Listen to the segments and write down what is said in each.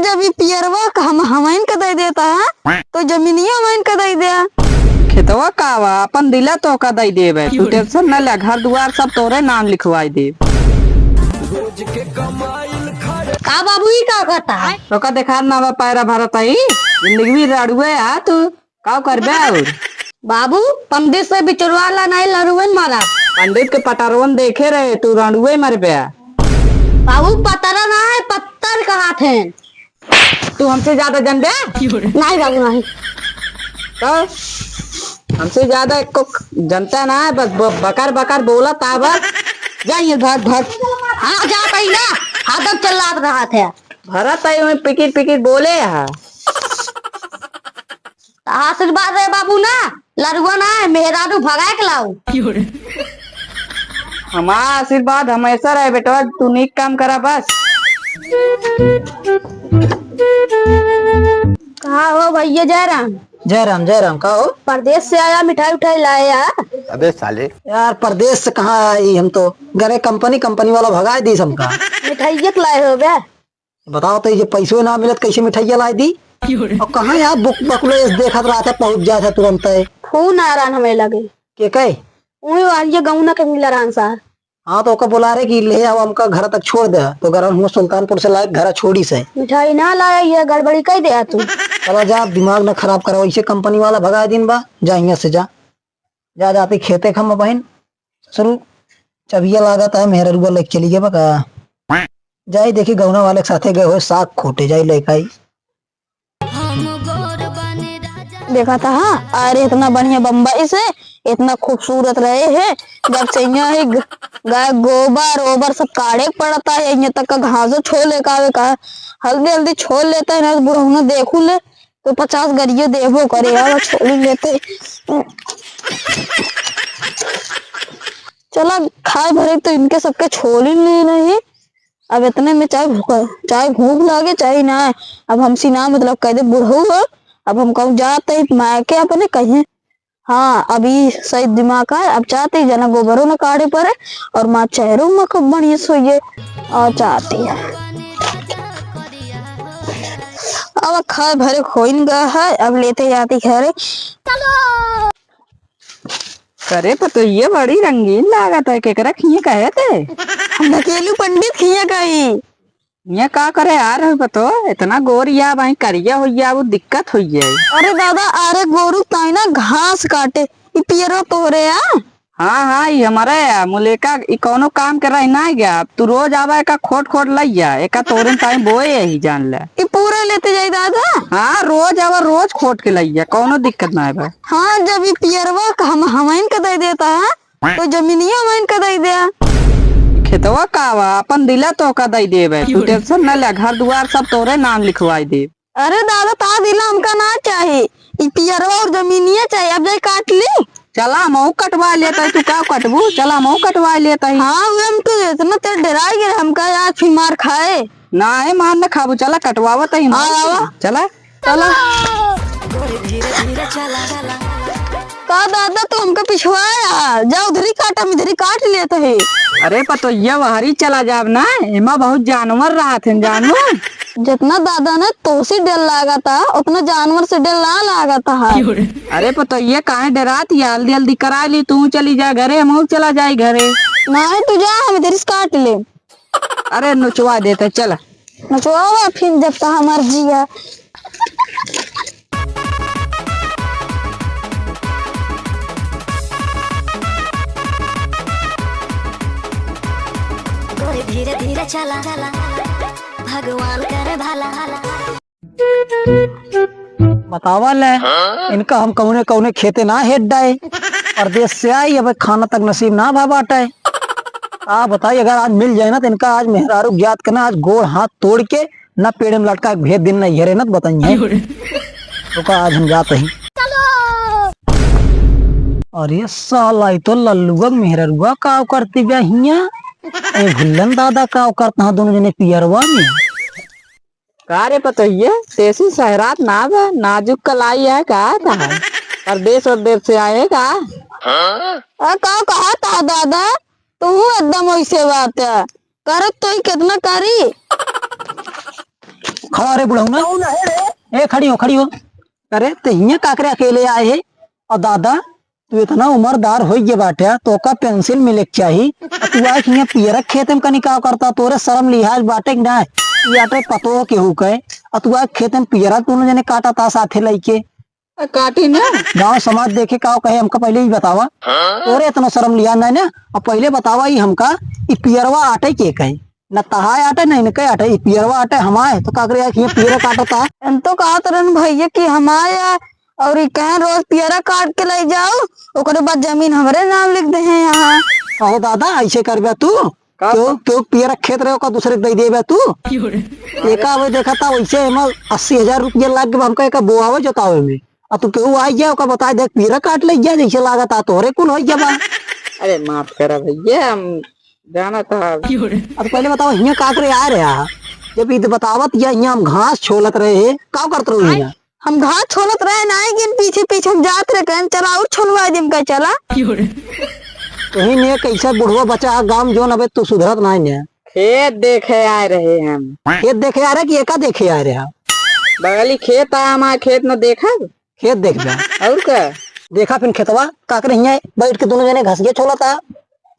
जब ये पियरवा हम हमाइन का दे देता है तो जमीनिया हमाइन का दे दिया। खेतवा कावा अपन दिला तो का दई देबे, तू टेंशन न ले, घर दुआर सब तोरे नाम लिखवाई दे। का बाबू ही का करता है? तो का देखा ना बा पैरा भरत आई जिंदगी में रड़ुए आ तू का करबे। और बाबू पंडित से बिचरवाला नहीं लड़ुएन मारा। पंडित के पटरवन देखे रहे तू रड़ुए मर बे। बाबू पतरा ना है पत्थर का हाथ है। तू हमसे ज्यादा जन बे? नहीं बाबू नहीं। तो हमसे ज्यादा एक को जनता ना है, बस बकर बकर बोला ताबर जाइए घर घर। हाँ जा पहला हाथ चला रहा था भरत आई में पिकिट पिकिट बोले है। आशीर्वाद है बाबू ना, लड़ुआ ना है मेहरारू भगा के लाऊ। हमारा आशीर्वाद हमेशा रहे बेटा, तू नीक काम करा बस। कहा हो भैया जयराम? जयराम जयराम का हो? परदेश से आया, मिठाई उठाई लाया। अबे साले यार परदेश से कहाँ आई, हम तो घरे कंपनी वाला भगा दी हमका। मिठाई लाए हो बे? बताओ तो ये पैसों ना मिलत कैसे मिठाइया लाई दी? और कहाँ यार बुक बकले देखत रहा था पहुंच जाए था तुरंत। फोन आ रहा हमें लगे के कहे वही वाली गौना के मिला रहा सर। हाँ तो ओका बोला रहे कि ले आओ हमका घर तक छोड़ दे, तो घर हम सुल्तानपुर से लाए घर छोड़ी से। मिठाई ना लाया, ये गड़बड़ी कह दे तू। चला जा, दिमाग न खराब करो, इसे कंपनी वाला भगा दिन बा। जा यहाँ से जा जा जाती खेते खम बहन शुरू चबिया लागत है मेहरा रुआ लेके चली गए बका। जाई देखी गौना वाले के साथे गए हो साग खोटे जाई लेके आई। देखा था हाँ, अरे इतना बढ़िया बम्बई से इतना खूबसूरत रहे है। जब से यहाँ गाय गोबर ओबर सब काढ़े पड़ता है, यहाँ तक का घासो छोड़ ले का हल्दी हल्दी छोड़ लेता है ना। बुढ़ऊ देखू ले तो 50 गरिये देवो करे यार, छोड़ लेते। चला खाए भरे तो इनके सबके छोड़ ही नहीं। अब इतने में चाहे भूख लागे चाहे ना, अब हमसी ना मतलब कह दे बुढ़ऊ हो। अब हम कहूँ जाते मायके अपने कहें हाँ अभी सही दिमाग है। अब चाहते जना गोबरों न काढ़े पड़े और माँ चेहरों में खूब बढ़िया सोइए और चाहती है। अब खाए भरे खोइन गया है, अब लेते जाती खैरे। करे पर तो ये बड़ी रंगीन लागत है, केकरा खिए कहे थे? नकेलू पंडित खिया कही। ये का करे यार बतो, इतना गोरिया भाई करिया हुई वो दिक्कत हुई है। अरे दादा अरे गोरू ताई ना घास काटे पियरो तोरे या। हाँ हाँ ये हमारा है मुलेका कोनो काम कर रहा है ना गया। तू रोज आवा का खोट खोट लइया एका तोरे टाइम बोए ही जान ले। ये पूरा लेते जाई दादा? हाँ रोज आवा रोज खोट के लइया, कोनो दिक्कत ना है भाई। हाँ जब ये पियरवा हम हमाइन का दे देता है तो जमीनिया हमाइन का दे दिया। खेतवा कावा अपन दिला तो का दई देबे, तू टेंशन न ले, घर दुआर सब तोरे नाम लिखवाई दे। अरे दादा ता दिला हमका ना चाहिए, पियरवा और जमीनिया चाहिए। अब जाए काट ली। चला मऊ कटवा लेता है, तू का कटबू? चला मऊ कटवा लेता है। हाँ हम तो इतना तेरे डराई गए हमका यार फिर मार खाए ना है मार न खाबू। चला कटवावत है चला चला। का दादा तो हमका पिछवाया जा, उधर ही काटा हम इधर ही काट लेते है। अरे पतो ये वहरी चला जाब ना, एमा बहुत जानवर रहा थे जानवर। जितना दादा ने तो से डर लगा था उतना जानवर से डर ना लगा था। अरे पतो ये काहे डरात है, जल्दी जल्दी करा ली, तू चली जा घरे हम चला जाए घरे। नहीं तू जा हम इधर काट ले। अरे नुचवा देते चला नचवावा फिर जब तक हमार जिया। धीरे धीरे चला भगवान करे भला। बतावा ले इनका हम कौने कौने खेते ना हेड डाए, परदेश से आई अब खाना तक नसीब ना भा बाटे। आ बताइए अगर आज मिल जाए ना तो इनका आज मेहरारू ज्ञात करना, आज गोड़ हाथ तोड़ के न पेड़ में लटका भेद दिन नहीं हेरे न बताइए। तो आज हम जाते हैं। अरे साला तो लल्लुआ मेहरुआ का करती बे हिया भुल्लन दादा का करता दोनों जने पियरवा में। का रे पतोहिए तेसी सहरात ना बा नाजुक कलाई है का था परदेश और देश से आए का? का कहा था दादा तू एकदम ऐसे बात है करत तो ही कितना करी। खड़ा रे बुढ़ऊ ना, ए खड़ी हो। अरे तो हिया काकरे अकेले आए है, और दादा तू इतना उम्रदार हो गए बाटे, तो का पेंसिल मिले चाहिए, तू आज हिया पियरक खेत में कनी का करता, तोरे शर्म लिहाज बाटे कि ना, ये आटे पतो केहू कहे, और तू आज खेत में पियरक दोनों जने काटा था साथे लइके, काटी ना गांव समाज देखे का कहे, हमका पहले ही बतावा, तोरे इतना शर्म लिहाज नहीं ना, और पहले बतावा ही हमका ई पियरवा आटे के कहे, न तहाय आटे नहीं न कहे आटे, ई पियरवा आटे हमारे, तो काकरे हिया पियरा काटता। हम तो कहा तरन भैया कि हमारे और ये कहे रोज पियरा काट के ले जाओ, ओकरे बाद जमीन हमरे नाम लिख दे हैं यहाँ। अहो दादा ऐसे करबे तू, क्यों पियरा खेत रहे का दूसरे दे देबे तू, एका वे देखा था वैसे में 80,000 रुपया लाग के हमका एका बोआवे जोतावे में, और तू केहू आई गया ओका बता देख पियरा काट ले गया जैसे लागत आ तोरे कुल हो गया। अरे माफ करा भैया, हम जाना था। अब पहले बताओ हिया काकरे आ रहा, जब ईद बतावत या हिया हम घास छोलत रहे, का करत रहो हिया? हम घास छोलत रहे ना, पीछे पीछे हम जात रहे, कहन चला और छोलवा दिम का चला। तुही ने कैसा बुढ़वा बचा गांव जो नबे तू सुधरत नहीं ने। खेत देखे आ रहे हम। खेत देखे आ रहे कि एका देखे आ रहे? बगली खेत आ, हमारे खेत में देखा, खेत देख बे और क्या देखा, फिर खेतवा काकरे हिया बैठ के दोनों जने घास छोला था,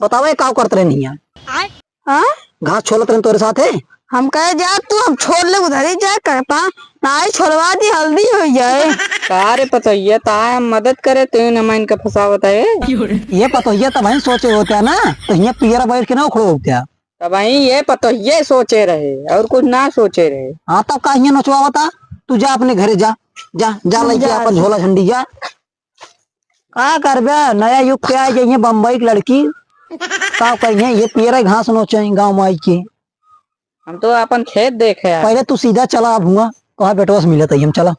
बतावे का करत रहे नहीं? हाँ घास छोलत रहे तोरे साथे? हम कहे जा तू हम छोड़ ले उधर ही जा कर पा ना, छोड़वा दी हल्दी हो जाए। कारे पता ये ता मदद करे तो न मन का फसावत है। ये पतो ये तब ही सोचे होते हैं ना, तो यहाँ पियरा बैठ के ना उखड़ो होते हैं। तब ये पतो ये सोचे रहे और कुछ ना सोचे रहे। हाँ तब का यहाँ नचवा बता, तू जा अपने घरे जा जा जा लेके अपन झोला झंडी जा। का करबे नया युग पे आ जाइए, बम्बई की लड़की का कहिए ये पियरा घास नोचे गाँव में आई के। हम तो अपन खेत देखे आ। पहले तू सीधा चला भूआ कहा बेटवा से मिले तई हम चला।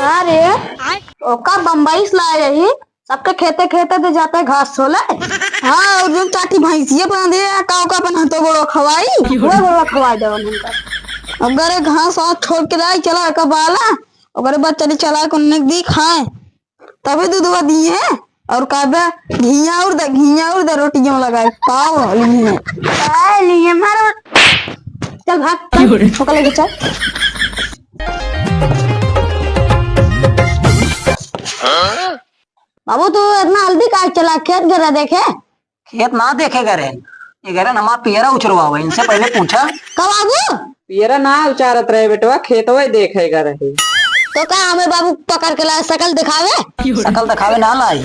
अरे ओका बम्बई से लाए रही, सबके खेते खेते दे जाते है घास छोले। हाँ और जो चाटी भैंसिया बना दे का ओका अपन हाथों बड़ो खवाई, बड़ो खवाई दे उनका। अब गरे घास और छोड़ के लाई चला का बाला, और बाद चली चला को दी खाए, तभी दूधवा दिए है। और कहबे घिया उड़ दे रोटियों लगाए पाव लिए मारो, चल भाग ठोका लेके चल। बाबू तू इतना हल्दी काट चला खेत गरा देखे? खेत ना देखे गरे, ये गरे हमारा पियरा उछरवा, इनसे पहले पूछा का बाबू पियरा ना उचारत रहे बेटवा, खेतवा देखेगा रहे। तो क्या हमें बाबू पकड़ के लाए शकल दिखावे? शकल दिखावे ना लाई,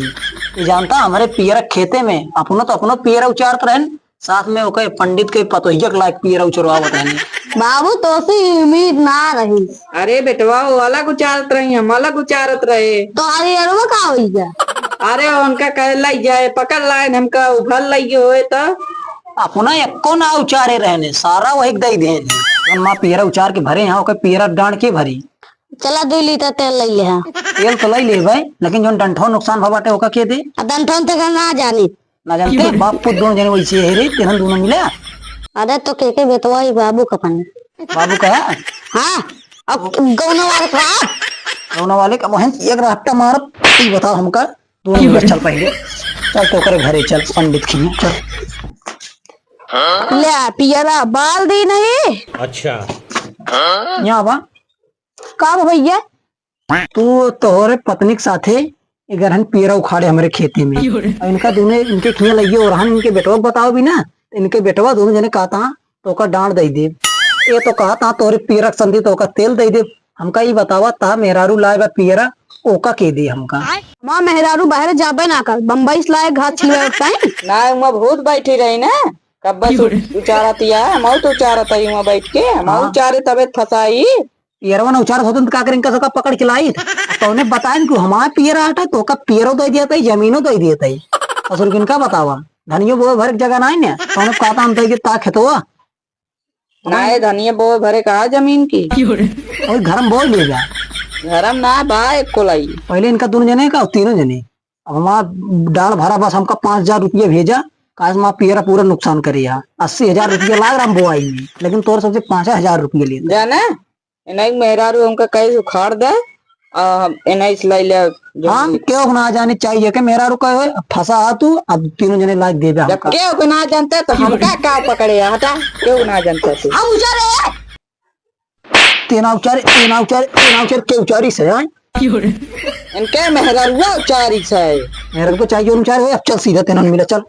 ये जानता हमारे पियरा खेते में अपनो पियरा उचारत रहे, साथ में ओके पंडित के पतोहिया के लायक पियरा उचरवा बताने। बाबू तो सी उम्मीद ना रही। अरे बेटवा वो अलग उचारत रही, हम अलग उचारत रहे। तो अरे अरवा का होई जा? अरे उनका कह लाई जाए पकड़ लाए, हमका उभल लगी होए तो अपना एको ना उचारे रहने, सारा वही दई देने। माँ पियरा उचार के भरे यहाँ, ओके पियरा डांड के भरी। चला 2 लीटर तेल ले ले। तेल तो ले ले भाई, लेकिन जो डंठो नुकसान भबाटे ओका के दे। डंठन तक ना जानी ना जानते बाप पुत दोनों जने वैसे है रे, तेरन दोनों मिले। अरे तो के बेतवा ही बाबू कपन। बाबू कहा हाँ अब गौना वाले का रोना वाले का मोहन एक रास्ता मार, तू बताओ हमका दोनों मिले। चल पहले चल तो करे घरे चल, पंडित खिया चल। ले पियरा बाल दी नहीं। अच्छा यहाँ बा का भैया तू तोहरे पत्नी के साथे गरहन पियरा उखाड़े हमारे खेती में, और इनका दोनों इनके खिया लगी, और हम इनके बेटवा बताओ भी ना, इनके बेटवा दोनों जने कहता तो का डांड दे दे, ये तो कहता तोरे पियरा संधि तो का तेल दे दे। हमका ये बतावा ता मेहरारू लाए बा पियरा ओका के दे हमका। माँ मेहरारू बाहर जाबे ना कर, बम्बई से लाए घास छिलवे टाइम ना उमा भूत बैठी रही ना, कब बस उचारतिया हम तो उचारत ही उमा बैठ के, हम उचारे तबे फसाई। पियरवा ना उचार होता का करें का पकड़ के लाई, तो उन्हें बताया कि हमारा पियरा हटा तो का पियरो दे दिया था, जमीनों दे दिया था। असुर किनका बतावा धनियो वो भर जगह ना है, तो उन्हें कहता हम तो ता खेतवा ना ये धनिया बो भरे कहा जमीन की, और घर में बोल देगा घरम ना बा एक को लाई। पहले इनका दोनों जने का तीनों जने, अब हमारा डाल भरा बस हमका 5,000 रुपया भेजा, काश माँ पियरा पूरा नुकसान करे, 80,000 रुपया लाग रहा हम बोआई में, लेकिन तोर सबसे 5,000 रुपया ले जाना नहीं मेहरारू हमका कैसे उखाड़ दे एना इसलाई ले जो हाँ क्यों ना जाने चाहिए कि मेरा रुका है फंसा आ तू अब तीनों जने लाग दे जब क्यों को ना जानता तो हमका का पकड़े हटा क्यों ना जानता तू हम उजारे तेना उचार के उचारी से आए इनके मेहरारुआ उचारी से मेरे को चाहिए उचार है अब चल सीधा तेना मिला चल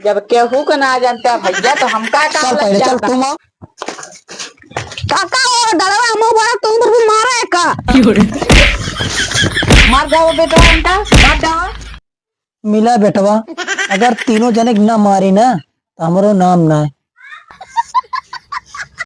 जब केहू को ना जानता भैया तो हमका का चल लग पहले चल जाता? तुम आओ काका वो डरवा हम बड़ा तो उधर भी मारा है का मार जाओ बेटा इनका मार जाओ मिला बेटवा अगर तीनों जने न मारी ना तो हमारो नाम ना है